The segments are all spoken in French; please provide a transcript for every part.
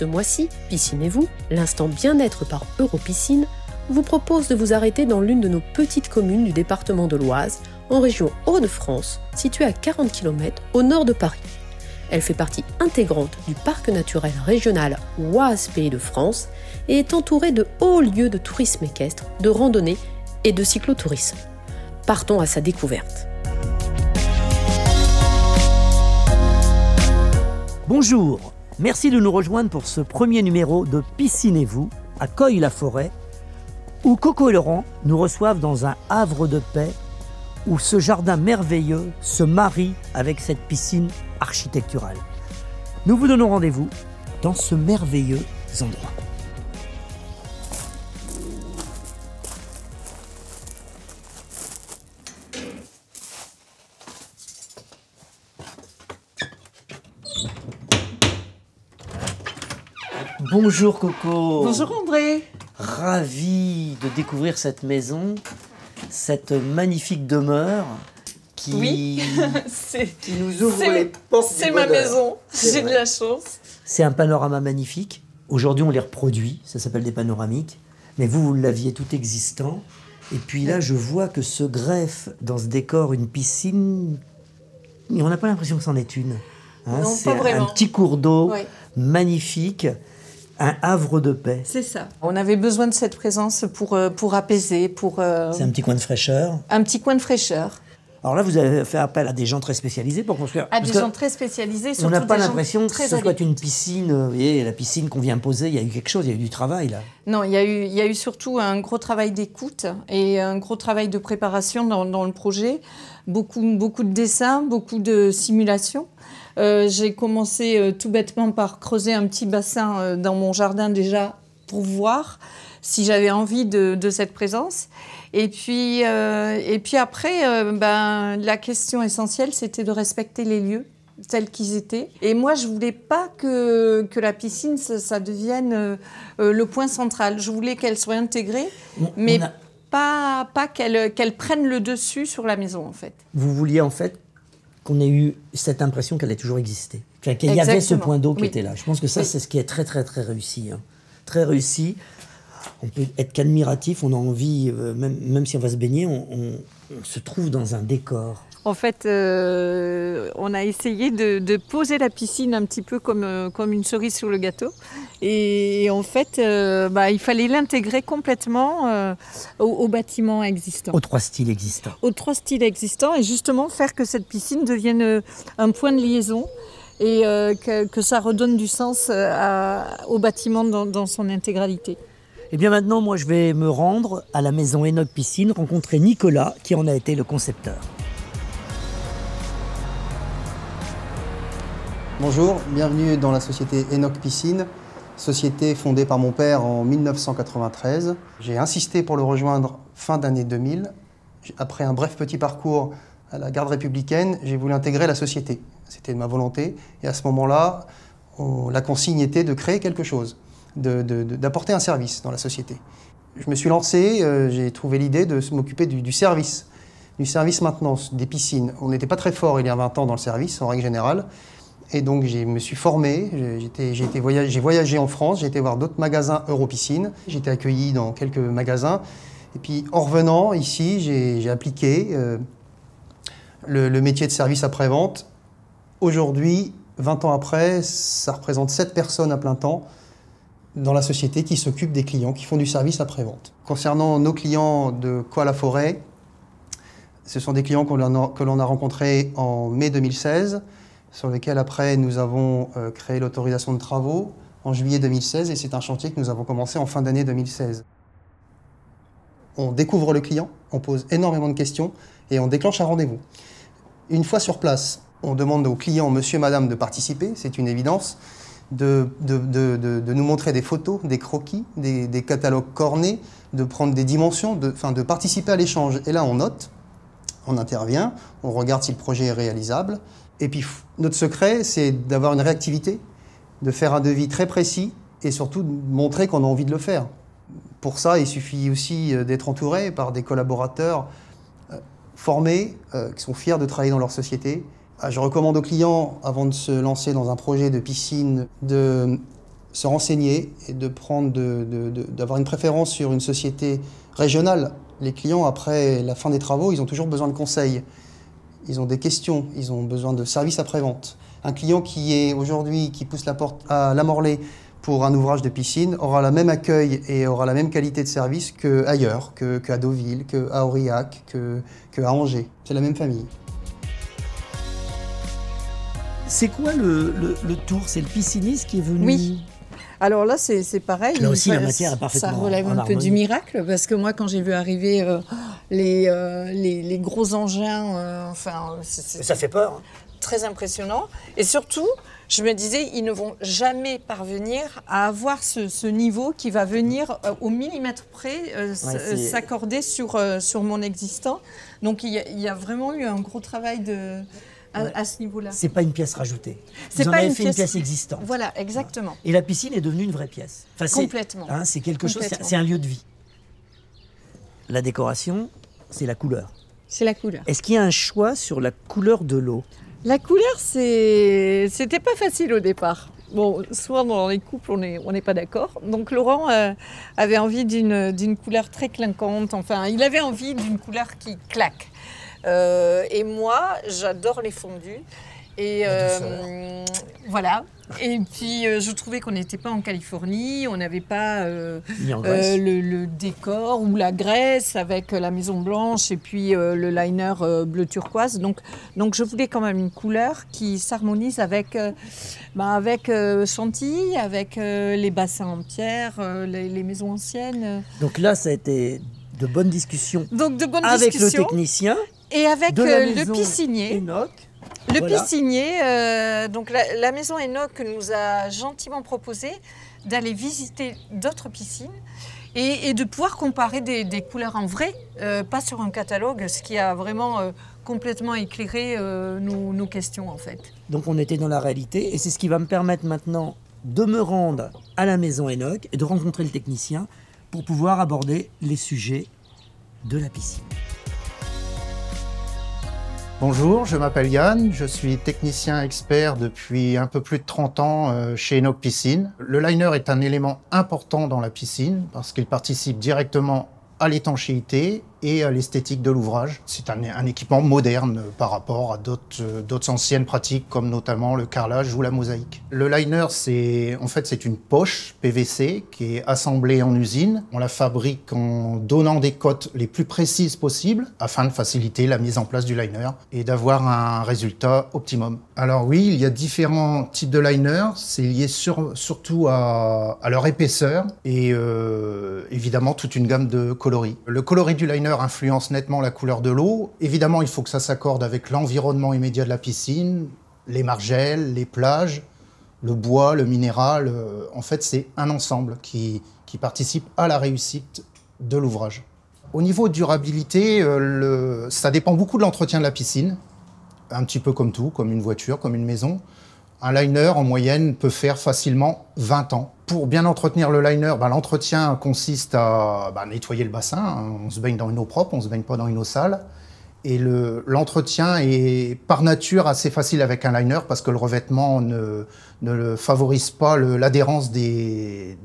Ce mois-ci, Piscinez-vous, l'instant bien-être par Europiscine, vous propose de vous arrêter dans l'une de nos petites communes du département de l'Oise, en région Hauts-de-France, située à 40 km au nord de Paris. Elle fait partie intégrante du parc naturel régional Oise Pays de France et est entourée de hauts lieux de tourisme équestre, de randonnée et de cyclotourisme. Partons à sa découverte. Bonjour, merci de nous rejoindre pour ce premier numéro de Piscinez-vous à Coy-la-Forêt, où Coco et Laurent nous reçoivent dans un havre de paix où ce jardin merveilleux se marie avec cette piscine architecturale. Nous vous donnons rendez-vous dans ce merveilleux endroit. Bonjour Coco. Bonjour André. Ravi de découvrir cette maison, cette magnifique demeure qui nous ouvre les portes du C'est ma bonheur. maison, j'ai de la chance. C'est un panorama magnifique. Aujourd'hui, on les reproduit, ça s'appelle des panoramiques. Mais vous l'aviez tout existant. Et puis là, je vois que se greffe dans ce décor une piscine. Et on n'a pas l'impression que c'en est une. Hein, Non, c'est pas vraiment. un petit cours d'eau Oui. magnifique, un havre de paix. C'est ça. On avait besoin de cette présence pour apaiser, pour C'est un petit coin de fraîcheur. un petit coin de fraîcheur. Alors là, vous avez fait appel à des gens très spécialisés pour construire. À parce des que gens très spécialisés, on surtout n'a pas des gens l'impression que très ce soit habiles. une piscine. Vous voyez, la piscine qu'on vient poser, il y a eu quelque chose, il y a eu du travail là. Non, il y a eu surtout un gros travail d'écoute et un gros travail de préparation dans le projet. Beaucoup de dessins, beaucoup de simulations. J'ai commencé tout bêtement par creuser un petit bassin dans mon jardin déjà pour voir si j'avais envie de cette présence. Et puis après, la question essentielle, c'était de respecter les lieux tels qu'ils étaient. Et moi, je voulais pas que la piscine, ça devienne le point central. Je voulais qu'elle soit intégrée, mais pas qu'elle prenne le dessus sur la maison, en fait. Vous vouliez en fait qu'on ait eu cette impression qu'elle ait toujours existé. Enfin, qu'il y avait ce point d'eau qui était là. Je pense que ça, c'est ce qui est très, très, très réussi. Hein. Très réussi. On peut être qu'admiratif, on a envie, même si on va se baigner, on se trouve dans un décor. En fait, on a essayé de poser la piscine un petit peu comme une cerise sur le gâteau. Et en fait, il fallait l'intégrer complètement au bâtiment existant. Aux trois styles existants. Aux trois styles existants et justement faire que cette piscine devienne un point de liaison et que ça redonne du sens au bâtiment dans son intégralité. Et bien maintenant, moi, je vais me rendre à la maison Enoch Piscine, rencontrer Nicolas, qui en a été le concepteur. Bonjour, bienvenue dans la société Enoch Piscine, société fondée par mon père en 1993. J'ai insisté pour le rejoindre fin d'année 2000. Après un bref petit parcours à la garde républicaine, j'ai voulu intégrer la société. C'était ma volonté. Et à ce moment-là, la consigne était de créer quelque chose, d'apporter un service dans la société. Je me suis lancé, j'ai trouvé l'idée de m'occuper du service maintenance des piscines. On n'était pas très fort il y a 20 ans dans le service, en règle générale. Et donc, je me suis formé, j'ai voyagé en France, j'ai été voir d'autres magasins Europiscine. J'ai été accueilli dans quelques magasins. Et puis, en revenant ici, j'ai appliqué le métier de service après-vente. Aujourd'hui, 20 ans après, ça représente 7 personnes à plein temps dans la société qui s'occupent des clients, qui font du service après-vente. Concernant nos clients de Coy-la-Forêt, ce sont des clients que l'on a rencontrés en mai 2016, sur lesquels après nous avons créé l'autorisation de travaux en juillet 2016 et c'est un chantier que nous avons commencé en fin d'année 2016. On découvre le client, on pose énormément de questions et on déclenche un rendez-vous. Une fois sur place, on demande aux clients, monsieur, madame, de participer, c'est une évidence, de nous montrer des photos, des croquis, des catalogues cornés, de prendre des dimensions, de participer à l'échange. Et là, on note, on intervient, on regarde si le projet est réalisable. Et puis, notre secret, c'est d'avoir une réactivité, de faire un devis très précis et surtout de montrer qu'on a envie de le faire. Pour ça, il suffit aussi d'être entouré par des collaborateurs formés, qui sont fiers de travailler dans leur société. Je recommande aux clients, avant de se lancer dans un projet de piscine, de se renseigner et d'avoir une préférence sur une société régionale. Les clients, après la fin des travaux, ils ont toujours besoin de conseils. Ils ont des questions, ils ont besoin de services après-vente. Un client qui pousse la porte à La Morlaix pour un ouvrage de piscine aura le même accueil et aura la même qualité de service qu'ailleurs, qu'à Deauville, qu'à Aurillac, qu'à Angers. C'est la même famille. C'est quoi le tour? C'est le pisciniste qui est venu? Oui. Alors là, c'est pareil. Là aussi, la matière est parfaitement ça relève un peu du miracle, parce que moi, quand j'ai vu arriver les gros engins, ça fait peur. Très impressionnant. Et surtout, je me disais, ils ne vont jamais parvenir à avoir ce niveau qui va venir au millimètre près s'accorder sur mon existant. Donc, il y a vraiment eu un gros travail à ce niveau-là. C'est pas une pièce rajoutée. C'est Vous en pas avez une fait pièce... une pièce existante. Voilà, exactement. Et la piscine est devenue une vraie pièce. Enfin, complètement. C'est quelque chose, c'est un lieu de vie. La décoration, c'est la couleur. C'est la couleur. Est-ce qu'il y a un choix sur la couleur de l'eau? La couleur, c'était pas facile au départ. Bon, souvent dans les couples, on n'est pas d'accord. Donc Laurent avait envie d'une couleur très clinquante. Enfin, il avait envie d'une couleur qui claque. Et moi, j'adore les fondus. Et voilà. Et puis, je trouvais qu'on n'était pas en Californie, on n'avait pas le décor ou la Grèce avec la Maison Blanche et puis le liner bleu turquoise. Donc, je voulais quand même une couleur qui s'harmonise avec Chantilly, avec les bassins en pierre, les maisons anciennes. Donc là, ça a été de bonnes discussions avec le technicien et avec le piscinier. Enoch. Le piscinier, donc la maison Enoch nous a gentiment proposé d'aller visiter d'autres piscines et de pouvoir comparer des couleurs en vrai, pas sur un catalogue, ce qui a vraiment complètement éclairé nos questions en fait. Donc on était dans la réalité et c'est ce qui va me permettre maintenant de me rendre à la maison Enoch et de rencontrer le technicien pour pouvoir aborder les sujets de la piscine. Bonjour, je m'appelle Yann, je suis technicien expert depuis un peu plus de 30 ans chez Enoch Piscine. Le liner est un élément important dans la piscine parce qu'il participe directement à l'étanchéité et à l'esthétique de l'ouvrage. C'est un équipement moderne par rapport à d'autres anciennes pratiques comme notamment le carrelage ou la mosaïque. Le liner, c'est une poche PVC qui est assemblée en usine. On la fabrique en donnant des cotes les plus précises possibles afin de faciliter la mise en place du liner et d'avoir un résultat optimum. Alors oui, il y a différents types de liner. C'est lié surtout à leur épaisseur et évidemment toute une gamme de coloris. Le coloris du liner influence nettement la couleur de l'eau. Évidemment, il faut que ça s'accorde avec l'environnement immédiat de la piscine, les margelles, les plages, le bois, le minéral. En fait, c'est un ensemble qui participe à la réussite de l'ouvrage. Au niveau de durabilité, ça dépend beaucoup de l'entretien de la piscine, un petit peu comme tout, comme une voiture, comme une maison. Un liner, en moyenne, peut faire facilement 20 ans. Pour bien entretenir le liner, l'entretien consiste à nettoyer le bassin. On se baigne dans une eau propre, on ne se baigne pas dans une eau sale. Et l'entretien est par nature assez facile avec un liner parce que le revêtement ne favorise pas l'adhérence des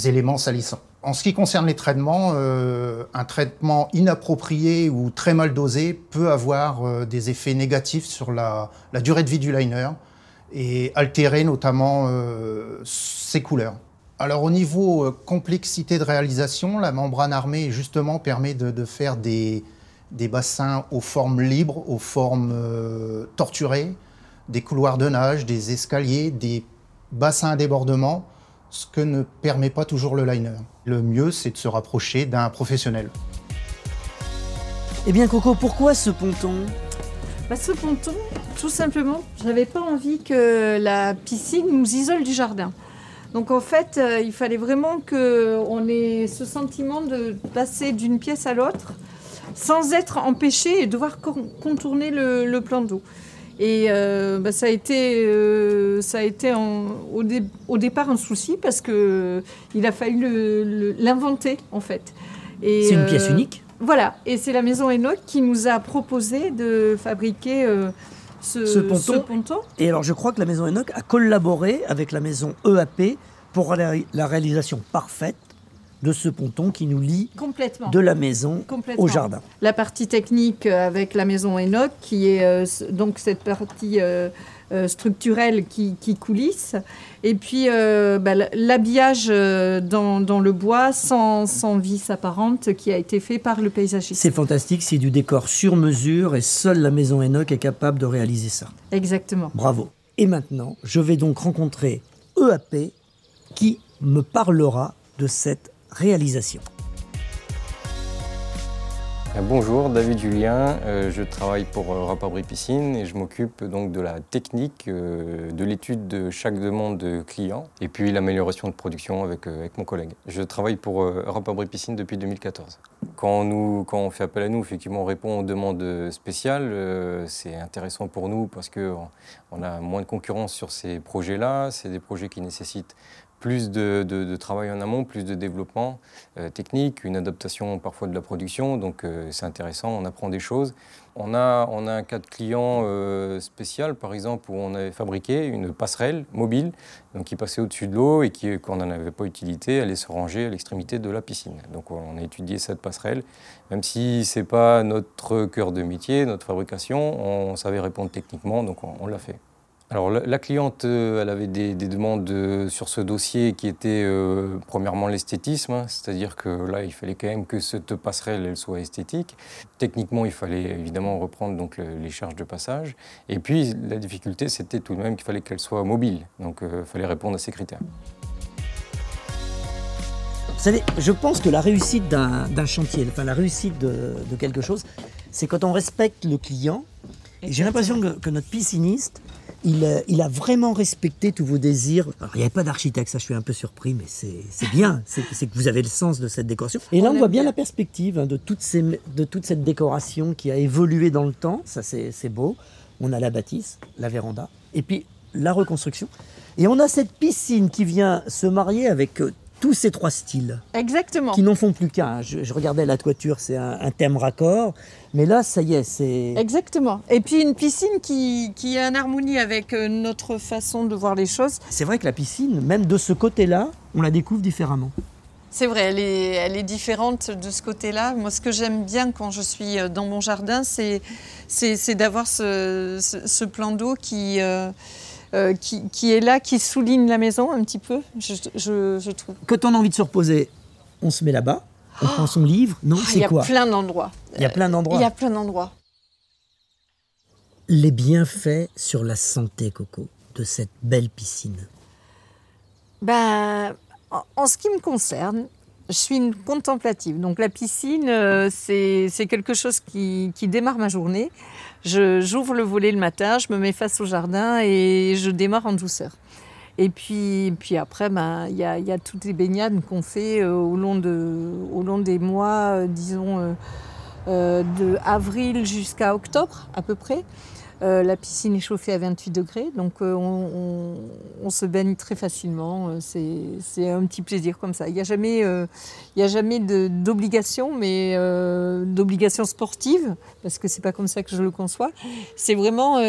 éléments salissants. En ce qui concerne les traitements, un traitement inapproprié ou très mal dosé peut avoir des effets négatifs sur la durée de vie du liner et altérer notamment ses couleurs. Alors au niveau complexité de réalisation, la membrane armée justement permet de faire des bassins aux formes libres, aux formes torturées, des couloirs de nage, des escaliers, des bassins à débordement, ce que ne permet pas toujours le liner. Le mieux, c'est de se rapprocher d'un professionnel. Eh bien Coco, pourquoi ce ponton ? Ce ponton, tout simplement, je n'avais pas envie que la piscine nous isole du jardin. Donc en fait, il fallait vraiment qu'on ait ce sentiment de passer d'une pièce à l'autre sans être empêché et devoir contourner le plan d'eau. Et ça a été au départ un souci parce qu'il a fallu l'inventer en fait. C'est une pièce unique ? Voilà, et c'est la maison Enoch qui nous a proposé de fabriquer ce ponton. Et alors je crois que la maison Enoch a collaboré avec la maison EAP pour la réalisation parfaite de ce ponton qui nous lie Complètement. de la maison au jardin. La partie technique avec la maison Enoch, qui est donc cette partie structurelle qui coulisse, et puis l'habillage dans le bois sans vis apparente qui a été fait par le paysagiste. C'est fantastique, c'est du décor sur mesure et seule la maison Enoch est capable de réaliser ça. Exactement. Bravo. Et maintenant, je vais donc rencontrer EAP qui me parlera de cette réalisation. Bonjour, David Julien, je travaille pour Rapabri Piscine et je m'occupe donc de la technique, de l'étude de chaque demande de client et puis l'amélioration de production avec mon collègue. Je travaille pour Rapabri Piscine depuis 2014. Quand on fait appel à nous, effectivement, on répond aux demandes spéciales. C'est intéressant pour nous parce qu'on a moins de concurrence sur ces projets-là. C'est des projets qui nécessitent plus de travail en amont, plus de développement technique, une adaptation parfois de la production, donc c'est intéressant, on apprend des choses. On a un cas de client spécial, par exemple, où on avait fabriqué une passerelle mobile donc qui passait au-dessus de l'eau et quand on n'en avait pas utilité, allait se ranger à l'extrémité de la piscine. Donc on a étudié cette passerelle, même si ce n'est pas notre cœur de métier, notre fabrication, on savait répondre techniquement, donc on l'a fait. Alors la cliente, elle avait des demandes sur ce dossier qui étaient premièrement l'esthétisme, hein, c'est-à-dire que là il fallait quand même que cette passerelle elle soit esthétique. Techniquement il fallait évidemment reprendre donc les charges de passage. Et puis la difficulté c'était tout de même qu'il fallait qu'elle soit mobile, donc il fallait répondre à ces critères. Vous savez, je pense que la réussite d'un chantier, enfin la réussite de quelque chose, c'est quand on respecte le client. Et j'ai l'impression que notre pisciniste, il a vraiment respecté tous vos désirs. Alors, il n'y avait pas d'architecte, ça je suis un peu surpris, mais c'est bien, c'est que vous avez le sens de cette décoration. Et là on voit bien la perspective hein, de toute cette décoration qui a évolué dans le temps, ça c'est beau. On a la bâtisse, la véranda, et puis la reconstruction. Et on a cette piscine qui vient se marier avec tous ces trois styles. Exactement. Qui n'en font plus qu'un. Je regardais la toiture, c'est un thème raccord. Mais là, ça y est, c'est... Exactement. Et puis une piscine qui est en harmonie avec notre façon de voir les choses. C'est vrai que la piscine, même de ce côté-là, on la découvre différemment. C'est vrai, elle est différente de ce côté-là. Moi, ce que j'aime bien quand je suis dans mon jardin, c'est d'avoir ce plan d'eau qui est là, qui souligne la maison un petit peu, je trouve. Quand on a envie de se reposer, on se met là-bas, on prend son livre. Non, c'est quoi ? Il y a plein d'endroits. Il y a plein d'endroits. Il y a plein d'endroits. Les bienfaits sur la santé, Coco, de cette belle piscine. Ben, en ce qui me concerne, je suis une contemplative. Donc la piscine, c'est quelque chose qui démarre ma journée. J'ouvre le volet le matin, je me mets face au jardin et je démarre en douceur. Et puis après, il y a toutes les baignades qu'on fait au long des mois, disons, de avril jusqu'à octobre à peu près. La piscine est chauffée à 28 degrés, donc on se baigne très facilement. C'est un petit plaisir comme ça. Il n'y a jamais d'obligation, mais d'obligation sportive, parce que c'est pas comme ça que je le conçois. C'est vraiment,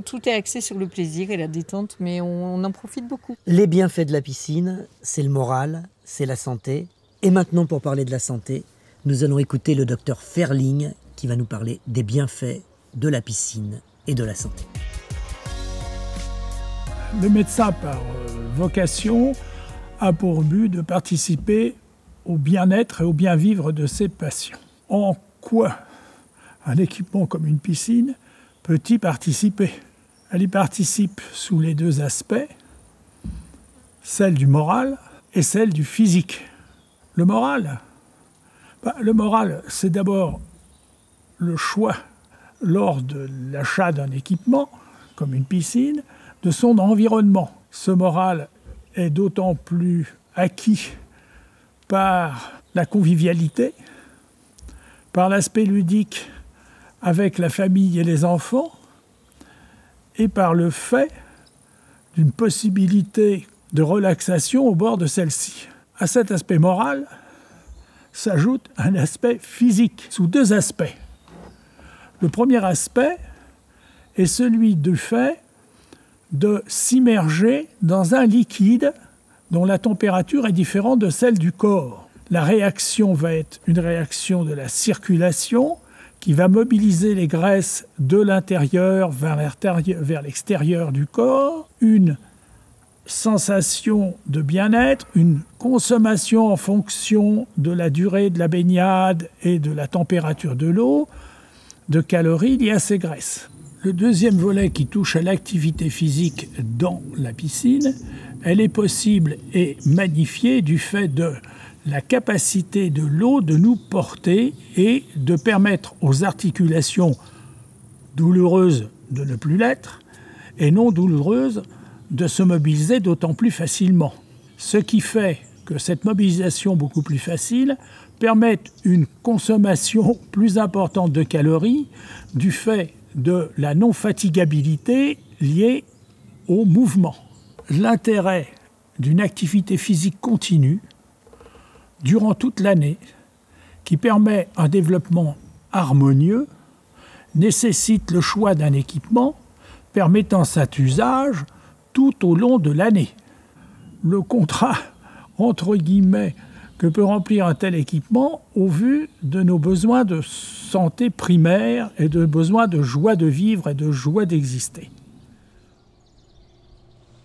tout est axé sur le plaisir et la détente, mais on en profite beaucoup. Les bienfaits de la piscine, c'est le moral, c'est la santé. Et maintenant, pour parler de la santé, nous allons écouter le docteur Ferling qui va nous parler des bienfaits de la piscine et de la santé. Le médecin, par vocation, a pour but de participer au bien-être et au bien-vivre de ses patients. En quoi un équipement comme une piscine peut-il participer ? Elle y participe sous les deux aspects, celle du moral et celle du physique. Le moral, c'est d'abord le choix lors de l'achat d'un équipement, comme une piscine, de son environnement. Ce moral est d'autant plus acquis par la convivialité, par l'aspect ludique avec la famille et les enfants, et par le fait d'une possibilité de relaxation au bord de celle-ci. À cet aspect moral s'ajoute un aspect physique, sous deux aspects. Le premier aspect est celui du fait de s'immerger dans un liquide dont la température est différente de celle du corps. La réaction va être une réaction de la circulation qui va mobiliser les graisses de l'intérieur vers l'extérieur du corps, une sensation de bien-être, une consommation en fonction de la durée de la baignade et de la température de l'eau, de calories liées à ces graisses. Le deuxième volet qui touche à l'activité physique dans la piscine, elle est possible et magnifiée du fait de la capacité de l'eau de nous porter et de permettre aux articulations douloureuses de ne plus l'être et non douloureuses de se mobiliser d'autant plus facilement. Ce qui fait que cette mobilisation beaucoup plus facile permet une consommation plus importante de calories du fait de la non-fatigabilité liée au mouvement. L'intérêt d'une activité physique continue durant toute l'année, qui permet un développement harmonieux, nécessite le choix d'un équipement permettant cet usage tout au long de l'année. Le contrat, entre guillemets, que peut remplir un tel équipement au vu de nos besoins de santé primaire et de besoins de joie de vivre et de joie d'exister.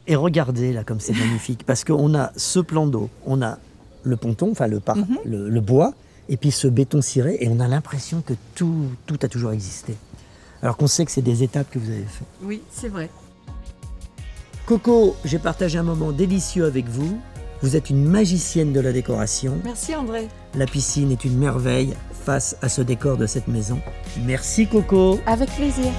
Et regardez là comme c'est magnifique, parce qu'on a ce plan d'eau, on a le ponton, enfin le bois, et puis ce béton ciré, et on a l'impression que tout a toujours existé. Alors qu'on sait que c'est des étapes que vous avez faites. Oui, c'est vrai. Coco, j'ai partagé un moment délicieux avec vous. Vous êtes une magicienne de la décoration. Merci André. La piscine est une merveille face à ce décor de cette maison. Merci Coco. Avec plaisir.